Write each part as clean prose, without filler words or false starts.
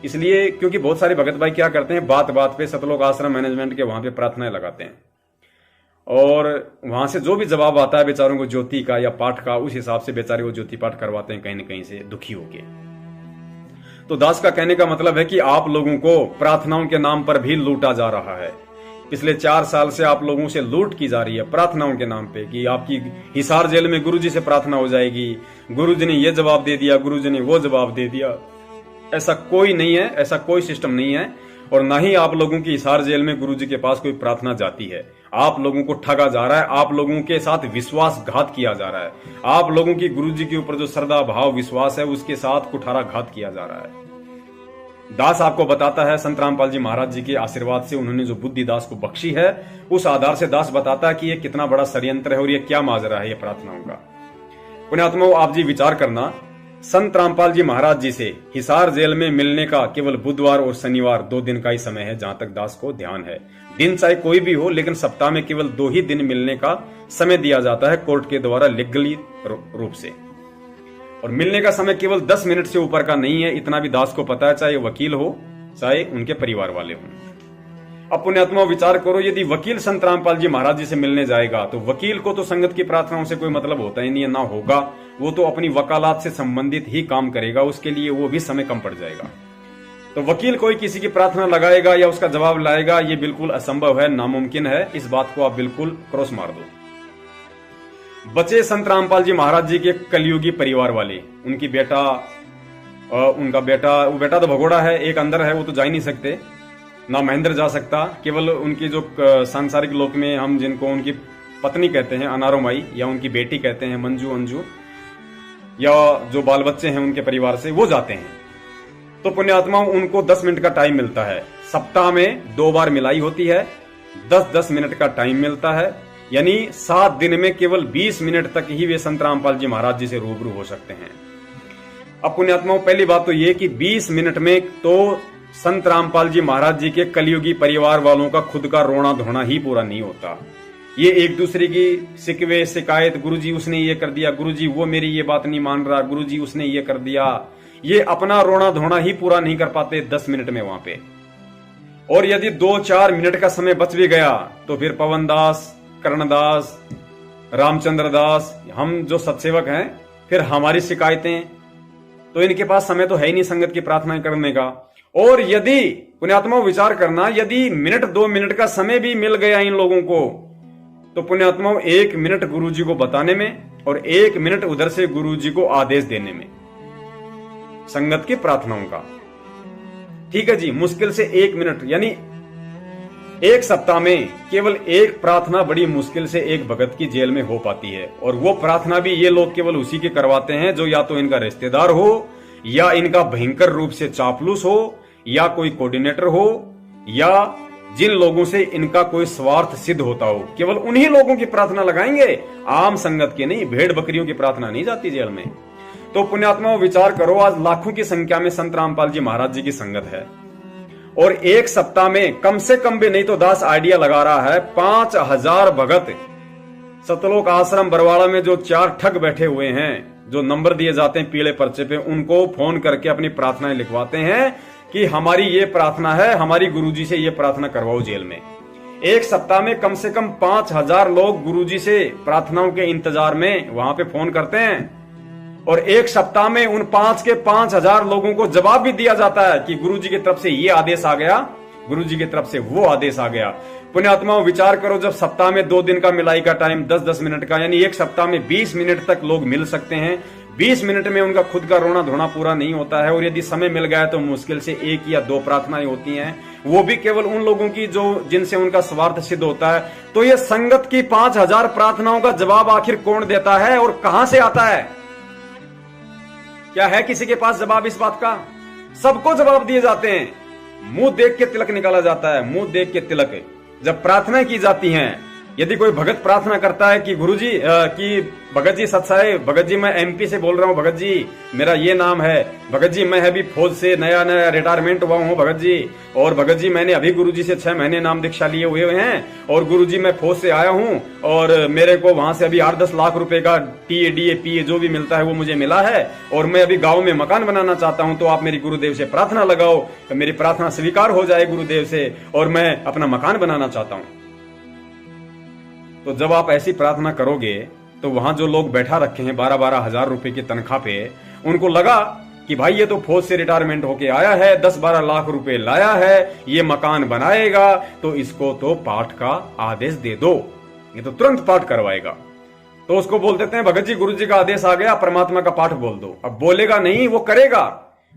इसलिए क्योंकि बहुत सारे भगत भाई क्या करते हैं, बात बात पे सतलोक आश्रम मैनेजमेंट के वहां पे प्रार्थनाएं लगाते हैं और वहां से जो भी जवाब आता है बेचारों को ज्योति का या पाठ का, उस हिसाब से बेचारे वो ज्योति पाठ करवाते हैं कहीं ना कहीं से दुखी होके। तो दास का कहने का मतलब है कि आप लोगों को प्रार्थनाओं के नाम पर भी लूटा जा रहा है। पिछले 4 साल से आप लोगों से लूट की जा रही है प्रार्थनाओं के नाम पे कि आपकी हिसार जेल में गुरुजी से प्रार्थना हो जाएगी, गुरुजी ने ये जवाब दे दिया, गुरुजी ने वो जवाब दे दिया। ऐसा कोई नहीं है, ऐसा कोई सिस्टम नहीं है और ना ही आप लोगों की हिसार जेल में गुरुजी के पास कोई प्रार्थना जाती है। आप लोगों को ठगा जा रहा है, आप लोगों के साथ विश्वासघात किया जा रहा है, आप लोगों की गुरुजी के ऊपर जो श्रद्धा भाव विश्वास है उसके साथ कुठाराघात किया जा रहा है। दास आपको बताता है, संत रामपाल जी महाराज जी के आशीर्वाद से उन्होंने जो बुद्धि दास को बख्शी है उस आधार से दास बताता है कि ये कितना बड़ा षड्यंत्र है और ये क्या माजरा है ये प्रार्थनाओं का। पुण्यात्माओं, आप जी विचार करना, संत रामपाल जी महाराज जी से हिसार जेल में मिलने का केवल बुधवार और शनिवार 2 दिन का ही समय है जहां तक दास को ध्यान है। दिन चाहे कोई भी हो, लेकिन सप्ताह में केवल 2 ही दिन मिलने का समय दिया जाता है कोर्ट के द्वारा लीगली रूप से, और मिलने का समय केवल 10 मिनट से ऊपर का नहीं है। इतना भी दास को पता है, चाहे वकील हो चाहे उनके परिवार वाले हों। अब पुण्यात्मा विचार करो, यदि वकील संत रामपाल जी महाराज जी से मिलने जाएगा तो वकील को तो संगत की प्रार्थनाओं से कोई मतलब होता ही नहीं है, ना होगा। वो तो अपनी वकालत से संबंधित ही काम करेगा, उसके लिए वो भी समय कम पड़ जाएगा। तो वकील कोई किसी की प्रार्थना लगाएगा या उसका जवाब लाएगा, ये बिल्कुल असंभव है, नामुमकिन है। इस बात को आप बिल्कुल क्रॉस मार दो। बचे संत रामपाल जी महाराज जी के कलयुगी परिवार वाले, उनका बेटा, वो बेटा तो भगोड़ा है, एक अंदर है, वो तो जा ही नहीं सकते, ना महेंद्र जा सकता। केवल उनकी जो सांसारिक लोक में हम जिनको उनकी पत्नी कहते हैं अनारो माई, या उनकी बेटी कहते हैं मंजू अंजू, या जो बाल बच्चे हैं उनके परिवार से, वो जाते हैं। तो पुण्यात्माओं, उनको 10 मिनट का टाइम मिलता है। सप्ताह में 2 बार मिलाई होती है, 10-10 मिनट का टाइम मिलता है, यानी 7 दिन में केवल 20 मिनट तक ही वे संत रामपाल जी महाराज जी से रूबरू हो सकते हैं। अब पुण्यात्माओं, पहली बात तो ये कि 20 मिनट में तो संत रामपाल जी महाराज जी के कलयुगी परिवार वालों का खुद का रोना धोना ही पूरा नहीं होता। ये एक दूसरे की शिकवे शिकायत, गुरुजी उसने ये कर दिया, गुरुजी वो मेरी ये बात नहीं मान रहा, गुरुजी उसने ये कर दिया, ये अपना रोना धोना ही पूरा नहीं कर पाते 10 मिनट में वहां पे। और यदि 2-4 मिनट का समय बच भी गया तो फिर पवन दास, कर्णदास, रामचंद्र दास, हम जो सत्सेवक हैं, फिर हमारी शिकायतें, तो इनके पास समय तो है ही नहीं संगत की प्रार्थना करने का। और यदि पुण्यात्मा विचार करना, यदि 1-2 मिनट का समय भी मिल गया इन लोगों को, तो पुण्यात्माओं 1 मिनट गुरुजी को बताने में और 1 मिनट उधर से गुरुजी को आदेश देने में संगत की प्रार्थनाओं का, ठीक है जी, मुश्किल से 1 मिनट, यानी 1 सप्ताह में केवल 1 प्रार्थना बड़ी मुश्किल से एक भगत की जेल में हो पाती है। और वो प्रार्थना भी ये लोग केवल उसी के करवाते हैं जो या तो इनका रिश्तेदार हो, या इनका भयंकर रूप से चापलूस हो, या कोई कोऑर्डिनेटर हो, या जिन लोगों से इनका कोई स्वार्थ सिद्ध होता हो। केवल उन्हीं लोगों की प्रार्थना लगाएंगे, आम संगत की नहीं, भेड़ बकरियों की प्रार्थना नहीं जाती जेल में। तो पुण्यात्माओं विचार करो, आज लाखों की संख्या में संत रामपाल जी महाराज जी की संगत है और 1 सप्ताह में कम से कम भी नहीं तो दास आइडिया लगा रहा है 5000 भगत सतलोक आश्रम बरवाड़ा में जो 4 ठग बैठे हुए हैं, जो नंबर दिए जाते हैं पीले पर्चे पे, उनको फोन करके अपनी प्रार्थनाएं लिखवाते हैं कि हमारी ये प्रार्थना है, हमारी गुरुजी से ये प्रार्थना करवाओ जेल में। 1 सप्ताह में कम से कम 5000 लोग गुरुजी से प्रार्थनाओं के इंतजार में वहां पे फोन करते हैं और 1 सप्ताह में उन 5 के 5000 लोगों को जवाब भी दिया जाता है कि गुरुजी की तरफ से ये आदेश आ गया, गुरुजी की तरफ से वो आदेश आ गया। पुण्यात्माओं विचार करो, जब सप्ताह में 2 दिन का मिलाई का टाइम 10-10 मिनट का, यानी 1 सप्ताह में 20 मिनट तक लोग मिल सकते हैं। 20 मिनट में उनका खुद का रोना धोना पूरा नहीं होता है। और यदि समय मिल गया तो मुश्किल से 1 या 2 प्रार्थनाएं होती हैं, वो भी केवल उन लोगों की जो जिनसे उनका स्वार्थ सिद्ध होता है। तो ये संगत की 5000 प्रार्थनाओं का जवाब आखिर कौन देता है और कहां से आता है? क्या है किसी के पास जवाब इस बात का? सबको जवाब दिए जाते हैं, मुंह देख के तिलक निकाला जाता है, मुंह देख के तिलक। जब प्रार्थनाएं की जाती हैं यदि कोई भगत प्रार्थना करता है कि गुरुजी कि भगत जी सत्साई, भगत जी मैं एमपी से बोल रहा हूँ, भगत जी मेरा ये नाम है, भगत जी मैं अभी फौज से नया नया रिटायरमेंट हुआ हूँ भगत जी, और भगत जी मैंने अभी गुरुजी से 6 महीने नाम दीक्षा लिए हुए हैं, और गुरुजी मैं फौज से आया हूँ और मेरे को वहां से अभी 8-10 लाख रुपए का टीए डीए पीए जो भी मिलता है वो मुझे मिला है, और मैं अभी गाँव में मकान बनाना चाहता हूँ, तो आप मेरी गुरुदेव से प्रार्थना लगाओ, तो मेरी प्रार्थना स्वीकार हो जाए गुरुदेव से और मैं अपना मकान बनाना चाहता हूँ। तो जब आप ऐसी प्रार्थना करोगे तो वहां जो लोग बैठा रखे हैं 12-12 हजार रुपए की तनख्वाह पे, उनको लगा कि भाई ये तो फौज से रिटायरमेंट होके आया है, 10-12 लाख रुपए लाया है, ये मकान बनाएगा, तो इसको तो पाठ का आदेश दे दो, ये तो तुरंत पाठ करवाएगा। तो उसको बोल देते हैं भगत जी गुरु जी का आदेश आ गया, परमात्मा का पाठ बोल दो। अब बोलेगा नहीं, वो करेगा,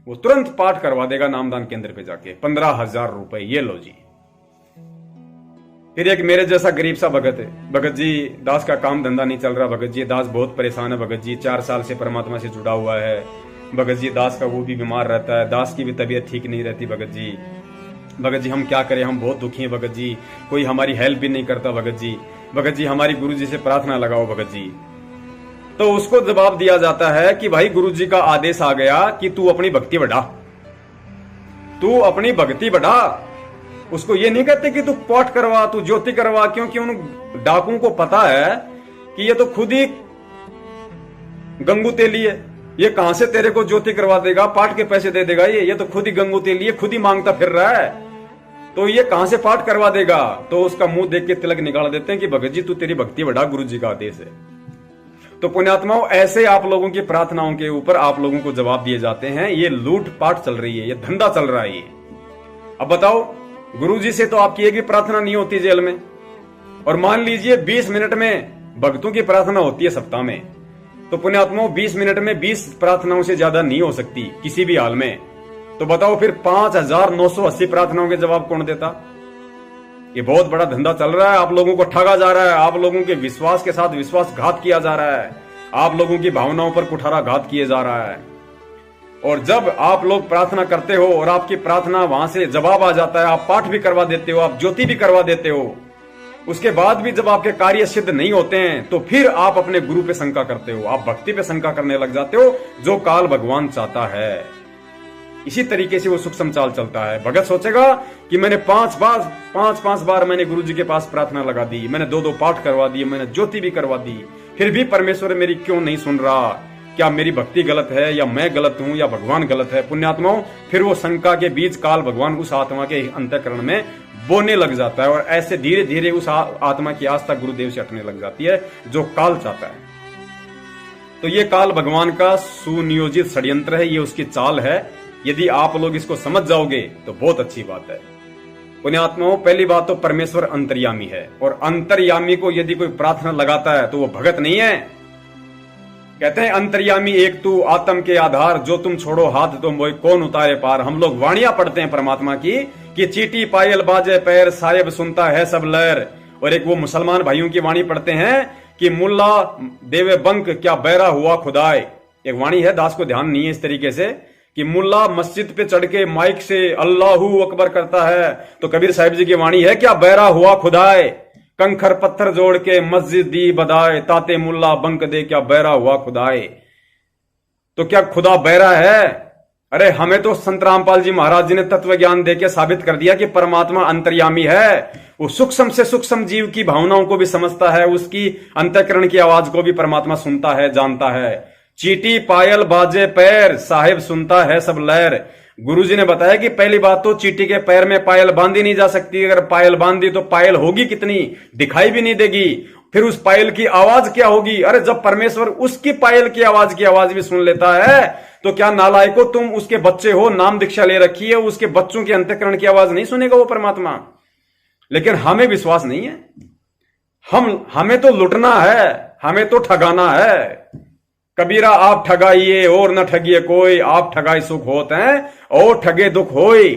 वो तुरंत पाठ करवा देगा नामदान केंद्र पे जाके 15,000 रुपए, ये लो जी। फिर एक मेरे जैसा गरीब सा भगत है, भगत जी दास का काम धंधा नहीं चल रहा, भगत जी दास बहुत परेशान है, भगत जी 4 साल से परमात्मा से जुड़ा हुआ है, भगत जी दास का वो भी बीमार रहता है, दास की भी तबीयत ठीक नहीं रहती, भगत जी हम क्या करें, हम बहुत दुखी हैं भगत जी, कोई हमारी हेल्प भी नहीं करता भगत जी हमारी गुरु जी से प्रार्थना लगाओ भगत जी। तो उसको जवाब दिया जाता है कि भाई गुरु जी का आदेश आ गया कि तू अपनी भक्ति बढ़ा, तू अपनी भक्ति बढ़ा। उसको ये नहीं कहते कि तू पाठ करवा, तू ज्योति करवा, क्योंकि उन डाकुओं को पता है कि ये तो खुद ही गंगू तेली है, ये कहां से तेरे को ज्योति करवा देगा, पाठ के पैसे दे देगा, ये तो खुद ही गंगू तेली है, खुद ही मांगता फिर रहा है, तो ये कहां से पाठ करवा देगा। तो उसका मुंह देख के तिलक निकाल देते हैं कि भगत जी तू तेरी भक्ति बढ़ा, गुरु जी का आदेश है। तो पुण्यात्माओं, ऐसे आप लोगों की प्रार्थनाओं के ऊपर आप लोगों को जवाब दिए जाते हैं, ये लूट पाट चल रही है, ये धंधा चल रहा है ये। अब बताओ, गुरुजी से तो आपकी एक भी प्रार्थना नहीं होती जेल में, और मान लीजिए 20 मिनट में भक्तों की प्रार्थना होती है सप्ताह में, तो पुण्यात्माओं 20 मिनट में 20 प्रार्थनाओं से ज्यादा नहीं हो सकती किसी भी हाल में। तो बताओ फिर 5,980 प्रार्थनाओं के जवाब कौन देता। ये बहुत बड़ा धंधा चल रहा है, आप लोगों को ठगा जा रहा है, आप लोगों के विश्वास के साथ विश्वासघात किया जा रहा है, आप लोगों की भावनाओं पर कुठाराघात किए जा रहा है। और जब आप लोग प्रार्थना करते हो और आपकी प्रार्थना वहां से जवाब आ जाता है, आप पाठ भी करवा देते हो, आप ज्योति भी करवा देते हो, उसके बाद भी जब आपके कार्य सिद्ध नहीं होते हैं तो फिर आप अपने गुरु पे शंका करते हो, आप भक्ति पे शंका करने लग जाते हो, जो काल भगवान चाहता है। इसी तरीके से वो सूक्ष्म चाल चलता है। भगत सोचेगा कि मैंने 5 बार मैंने गुरु जी के पास प्रार्थना लगा दी, मैंने 2 पाठ करवा दिए, मैंने ज्योति भी करवा दी, फिर भी परमेश्वर मेरी क्यों नहीं सुन रहा, क्या मेरी भक्ति गलत है, या मैं गलत हूं, या भगवान गलत है। पुण्यात्माओं, फिर वो शंका के बीच काल भगवान उस आत्मा के अंतःकरण में बोने लग जाता है, और ऐसे धीरे धीरे उस आत्मा की आस्था गुरुदेव से हटने लग जाती है, जो काल चाहता है। तो ये काल भगवान का सुनियोजित षड्यंत्र है, ये उसकी चाल है। यदि आप लोग इसको समझ जाओगे तो बहुत अच्छी बात है। पुण्यात्माओं, पहली बात तो परमेश्वर अंतर्यामी है, और अंतर्यामी को यदि कोई प्रार्थना लगाता है तो वो भगत नहीं है। कहते हैं अंतर्यामी एक तू आत्म के आधार, जो तुम छोड़ो हाथ तो मोय कौन उतारे पार। हम लोग वाणियां पढ़ते हैं परमात्मा की कि चीटी पायल बाजे पैर, साहेब सुनता है सब लहर। और एक वो मुसलमान भाइयों की वाणी पढ़ते हैं कि मुल्ला देवे बंक क्या बैरा हुआ खुदाए। एक वाणी है, दास को ध्यान नहीं है इस तरीके से, कि मुल्ला मस्जिद पे चढ़ के माइक से अल्लाहू अकबर करता है, तो कबीर साहिब जी की वाणी है क्या बैरा हुआ खुदाए। कंखर पत्थर जोड़ के मस्जिद दी बदाए, ताते मुल्ला बंक दे क्या बैरा हुआ खुदाए। तो क्या खुदा बैरा है? अरे हमें तो संत रामपाल जी महाराज जी ने तत्व ज्ञान देके साबित कर दिया कि परमात्मा अंतर्यामी है। वो सूक्ष्म से सूक्ष्म जीव की भावनाओं को भी समझता है, उसकी अंतःकरण की आवाज को भी परमात्मा सुनता है, जानता है। चीटी पायल बाजे पैर, साहेब सुनता है सब लहर। गुरुजी ने बताया कि पहली बात तो चीटी के पैर में पायल बांधी नहीं जा सकती, अगर पायल बांधी तो पायल होगी कितनी, दिखाई भी नहीं देगी। फिर उस पायल की आवाज क्या होगी? अरे जब परमेश्वर उसकी पायल की आवाज भी सुन लेता है, तो क्या नालायको तुम उसके बच्चे हो, नाम दीक्षा ले रखी है, उसके बच्चों के अंतःकरण की आवाज नहीं सुनेगा वो परमात्मा? लेकिन हमें विश्वास नहीं है, हमें तो लुटना है, हमें तो ठगाना है। कबीरा आप ठगाइए और न ठगिए कोई, आप ठगाई सुख होते हैं और ठगे दुख होई।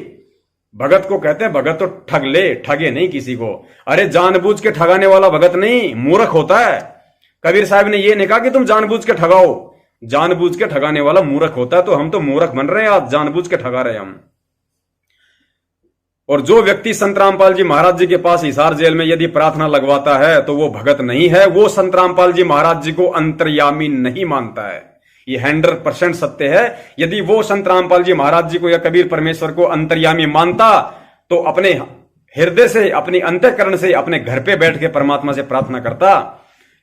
भगत को कहते हैं भगत तो ठग ले, ठगे नहीं किसी को। अरे जानबूझ के ठगाने वाला भगत नहीं, मूर्ख होता है। कबीर साहब ने ये नहीं कहा कि तुम जानबूझ के ठगाओ, जानबूझ के ठगाने वाला मूर्ख होता है। तो हम तो मूर्ख बन रहे हैं आज, जानबूझ के ठगा रहे हैं हम। और जो व्यक्ति संत रामपाल जी महाराज जी के पास हिसार जेल में यदि प्रार्थना लगवाता है तो वो भगत नहीं है, वो संत रामपाल जी महाराज जी को अंतर्यामी नहीं मानता है। ये 100% सत्य है। यदि वो संत रामपाल जी महाराज जी को या कबीर परमेश्वर को अंतर्यामी मानता तो अपने हृदय से, अपनी अंतःकरण से, अपने घर पे बैठ के परमात्मा से प्रार्थना करता।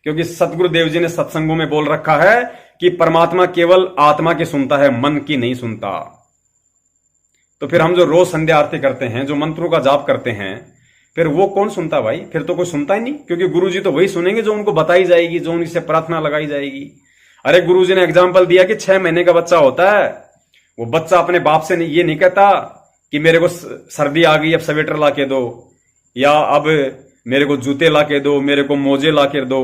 क्योंकि सतगुरुदेव जी ने सत्संगों में बोल रखा है कि परमात्मा केवल आत्मा की सुनता है, मन की नहीं सुनता। तो फिर हम जो रोज संध्या आरती करते हैं, जो मंत्रों का जाप करते हैं, फिर वो कौन सुनता भाई? फिर तो कोई सुनता ही नहीं, क्योंकि गुरुजी तो वही सुनेंगे जो उनको बताई जाएगी, जो उनसे प्रार्थना लगाई जाएगी। अरे गुरुजी ने एग्जाम्पल दिया कि 6 महीने का बच्चा होता है, वो बच्चा अपने बाप से ये नहीं कहता कि मेरे को सर्दी आ गई अब स्वेटर ला के दो, या अब मेरे को जूते ला के दो, मेरे को मोजे ला के दो,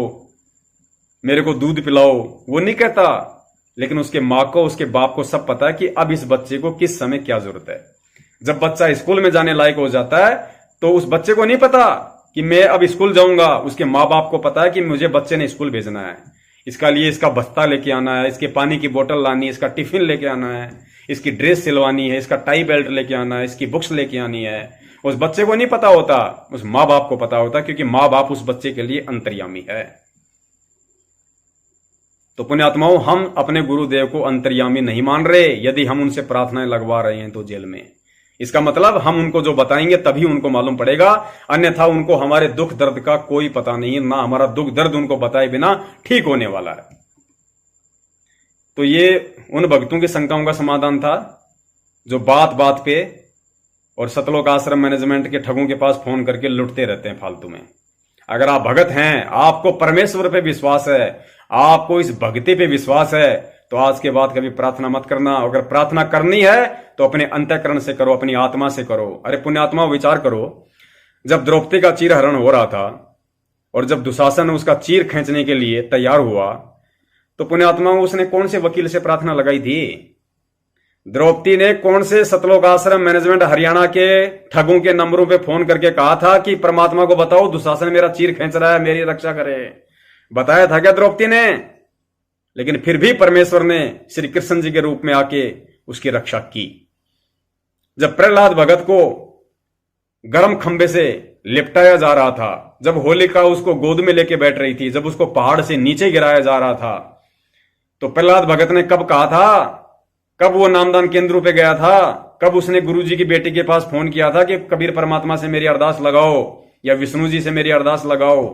मेरे को दूध पिलाओ। वो नहीं कहता। लेकिन उसके माँ को, उसके बाप को सब पता है कि अब इस बच्चे को किस समय क्या जरूरत है। जब बच्चा स्कूल में जाने लायक हो जाता है तो उस बच्चे को नहीं पता कि मैं अब स्कूल जाऊंगा। उसके माँ बाप को पता है कि मुझे बच्चे ने स्कूल भेजना है, इसका लिए इसका बस्ता लेके आना है, इसके पानी की बोतल लानी है, इसका टिफिन लेके आना है, इसकी ड्रेस सिलवानी है, इसका टाई बेल्ट लेके आना है, इसकी बुक्स लेके आनी है। उस बच्चे को नहीं पता होता, उस माँ बाप को पता होता, क्योंकि माँ बाप उस बच्चे के लिए अंतर्यामी है। तो पुण्यात्माओं, हम अपने गुरुदेव को अंतर्यामी नहीं मान रहे यदि हम उनसे प्रार्थनाएं लगवा रहे हैं तो जेल में। इसका मतलब हम उनको जो बताएंगे तभी उनको मालूम पड़ेगा, अन्यथा उनको हमारे दुख दर्द का कोई पता नहीं है, ना हमारा दुख दर्द उनको बताए बिना ठीक होने वाला है। तो ये उन भक्तों की शंकाओं का समाधान था जो बात बात पे और सतलोक आश्रम मैनेजमेंट के ठगों के पास फोन करके लुटते रहते हैं फालतू में। अगर आप भगत हैं, आपको परमेश्वर पे विश्वास है, आपको इस भक्ति पे विश्वास है, तो आज के बाद कभी प्रार्थना मत करना। अगर प्रार्थना करनी है तो अपने अंतःकरण से करो, अपनी आत्मा से करो। अरे पुण्यात्मा, विचार करो, जब द्रौपदी का चीरहरण हो रहा था और जब दुशासन उसका चीर खींचने के लिए तैयार हुआ तो पुण्यात्मा उसने कौन से वकील से प्रार्थना लगाई थी? द्रौपदी ने कौन से सतलोक आश्रम मैनेजमेंट हरियाणा के ठगों के नंबरों पे फोन करके कहा था कि परमात्मा को बताओ दुशासन मेरा चीर खींच रहा है, मेरी रक्षा करे? बताया था क्या द्रौपदी ने? लेकिन फिर भी परमेश्वर ने श्री कृष्ण जी के रूप में आके उसकी रक्षा की। जब प्रहलाद भगत को गर्म खंबे से लिपटाया जा रहा था, जब होलिका उसको गोद में लेके बैठ रही थी, जब उसको पहाड़ से नीचे गिराया जा रहा था, तो प्रहलाद भगत ने कब कहा था? कब वो नामदान केंद्रों पे गया था? कब उसने गुरुजी की बेटी के पास फोन किया था कि कबीर परमात्मा से मेरी अरदास लगाओ या विष्णु जी से मेरी अरदास लगाओ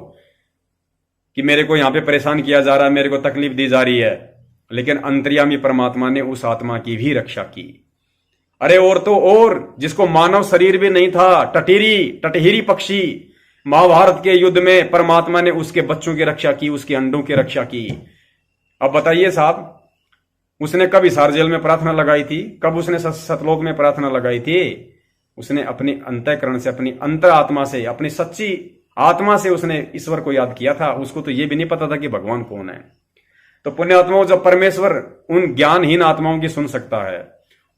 कि मेरे को यहां पे परेशान किया जा रहा है, मेरे को तकलीफ दी जा रही है? लेकिन अंतर्यामी परमात्मा ने उस आत्मा की भी रक्षा की। अरे और तो और, जिसको मानव शरीर भी नहीं था, टटहीरी पक्षी, महाभारत के युद्ध में परमात्मा ने उसके बच्चों की रक्षा की, उसके अंडों की रक्षा की। अब बताइए साहब, उसने कब हिसार जेल में प्रार्थना लगाई थी? कब उसने सतलोक में प्रार्थना लगाई थी? उसने अपने अंतःकरण से, अपनी अंतर आत्मा से, अपनी सच्ची आत्मा से उसने ईश्वर को याद किया था। उसको तो यह भी नहीं पता था कि भगवान कौन है। तो पुण्यात्माओं, जब परमेश्वर उन ज्ञानहीन आत्माओं की सुन सकता है,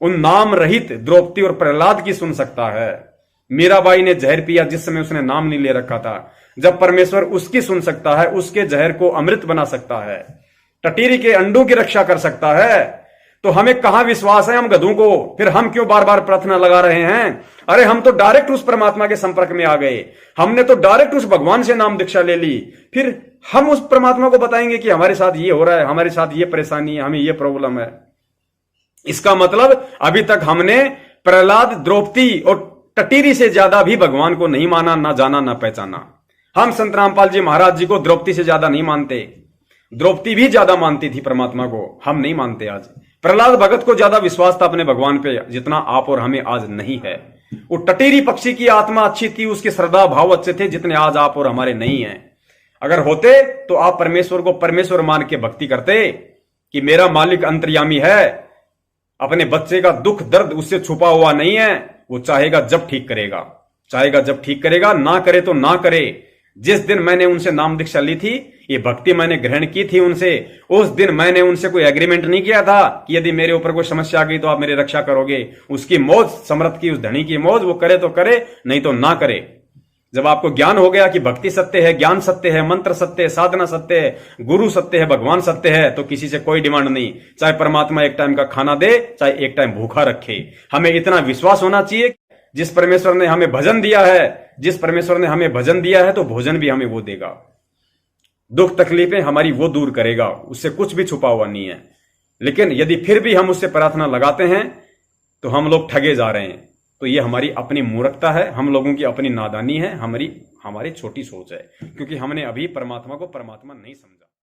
उन नाम रहित द्रौपदी और प्रहलाद की सुन सकता है, मीराबाई ने जहर पिया जिस समय उसने नाम नहीं ले रखा था, जब परमेश्वर उसकी सुन सकता है, उसके जहर को अमृत बना सकता है, टटीरी के अंडों की रक्षा कर सकता है, तो हमें कहां विश्वास है हम गधों को? फिर हम क्यों बार बार प्रार्थना लगा रहे हैं? अरे हम तो डायरेक्ट उस परमात्मा के संपर्क में आ गए, हमने तो डायरेक्ट उस भगवान से नाम दीक्षा ले ली। फिर हम उस परमात्मा को बताएंगे कि हमारे साथ ये हो रहा है, हमारे साथ ये परेशानी है, हमें ये प्रॉब्लम है। इसका मतलब अभी तक हमने प्रहलाद, द्रौपदी और टटीरी से ज्यादा भी भगवान को नहीं माना, ना जाना, ना पहचाना। हम संत रामपाल जी महाराज जी को द्रौपदी से ज्यादा नहीं मानते, द्रौपदी भी ज्यादा मानती थी परमात्मा को, हम नहीं मानते आज। प्रहलाद भगत को ज्यादा विश्वास था अपने भगवान पे जितना आप और हमें आज नहीं है। वो टटीरी पक्षी की आत्मा अच्छी थी, उसके श्रद्धा भाव अच्छे थे जितने आज आप और हमारे नहीं है। अगर होते तो आप परमेश्वर को परमेश्वर मान के भक्ति करते कि मेरा मालिक अंतर्यामी है, अपने बच्चे का दुख दर्द उससे छुपा हुआ नहीं है, वो चाहेगा जब ठीक करेगा, चाहेगा जब ठीक करेगा, ना करे तो ना करे। जिस दिन मैंने उनसे नाम दीक्षा ली थी, ये भक्ति मैंने ग्रहण की थी उनसे, उस दिन मैंने उनसे कोई एग्रीमेंट नहीं किया था कि यदि मेरे ऊपर कोई समस्या आ गई तो आप मेरी रक्षा करोगे। उसकी मौज, समर्थ की, उस धनी की मौज, वो करे तो करे, नहीं तो ना करे। जब आपको ज्ञान हो गया कि भक्ति सत्य है, ज्ञान सत्य है, मंत्र सत्य है, साधना सत्य है, गुरु सत्य है, भगवान सत्य है, तो किसी से कोई डिमांड नहीं। चाहे परमात्मा एक टाइम का खाना दे, चाहे एक टाइम भूखा रखे, हमें इतना विश्वास होना चाहिए जिस परमेश्वर ने हमें भजन दिया है, जिस परमेश्वर ने हमें भजन दिया है, तो भोजन भी हमें वो देगा। दुख तकलीफें हमारी वो दूर करेगा, उससे कुछ भी छुपा हुआ नहीं है। लेकिन यदि फिर भी हम उससे प्रार्थना लगाते हैं तो हम लोग ठगे जा रहे हैं। तो ये हमारी अपनी मूर्खता है, हम लोगों की अपनी नादानी है, हमारी छोटी सोच है, क्योंकि हमने अभी परमात्मा को परमात्मा नहीं समझा।